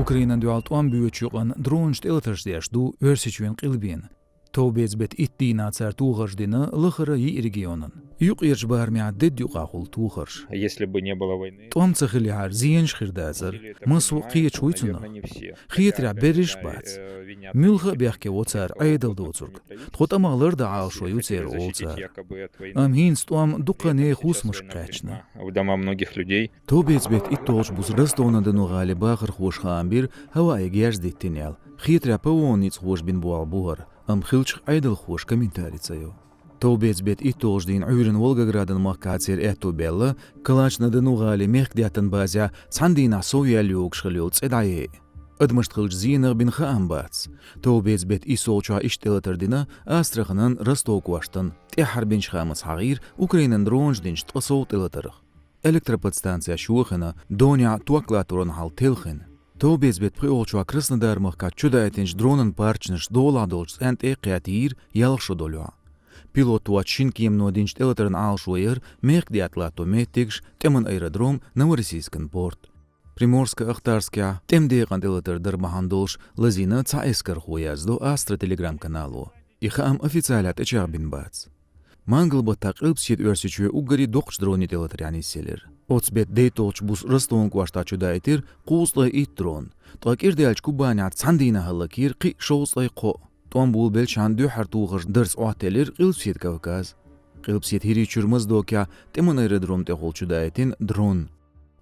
Ukraina dual tӀом боьдучу дронаш тӀелатарш дешду Оьрсийчоьнан къилбен. товбеца-бетта дина цара тохарш дина лаххара регионан. Юккъерчу барамехь дедда юкъахъул тохарш. Если бы не было войны, тӀом цахилихар зиенш хирдазар масу къилбена. Хиетра бериш бац. Мюлха бяхке оцар айдал доцург. Тхотамалар да алшо юцер олцар. Амхинс тӀом дуьхьане хусмаш качна. в дома многих людей. товбеца-бетта толш бус растона дену гали бахар хош хамбир хавай гяж диттинел. Хиетра павониц хош бин буал бугар. Хилч айдал хош комментарицаю. товбеца-бетта толш дин Оьрин Волгоградын махкацер белла калачна дену гали мехдятан базя цандина соялюк шхлю цедае. Адмаштхилч зинах бин хаамбац. товбеца-бетта солча иштелатар дина Астраханан Росток-Ваштан тӀехар бин шхамас хагир Украинан дронаш динч тӀасов тӀелатарх. Электроподстанция шухана доня туаклаторон хал телхин. товбеца-бетта приолча Краснодар махка чудайтинч дронан парчнаш доладолч энт экятир ялшо долюа. Пилот туачин киемно динч тӀелатарн алшуер мехдятлато метикш тӀеман аэродром Новороссийскан порт. Приморско-Ахтарская тӀемдеған тӀелатар дармахандолш лазина цаэскар хуязду Астра телеграм-каналу. Ихаам официалят эчагбин бац. Манглбата қилбсет Оьрсийчоье угари доқч дрони тӀелатар янисселер. Оцбет дейтолч бус растон квашта чудайтир қуслай ит дрон. ТӀакирдеалч кубанят цандина халакир қи шоуслай қо. тӀом бул белчан дуьхьар тухарш дырс оателер қилбсет Кавказ. қилбсет хиричурмаз докя тӀеман аэродром тӀехол чудайтин дрон.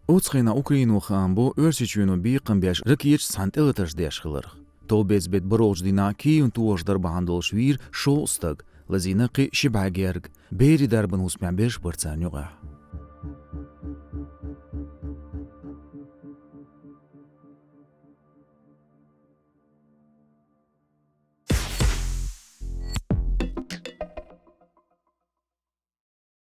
Оцхайна Украину хамбо Оьрсийчоьну бийқын бяш ракиеч сан тӀелатарш дешхыларх. товбеца-бетта баролч дина киюн туаш дарбахандолш вир шоустаг лазина қи шибагерг бери дарбан усмя беш барцан юкъъехь.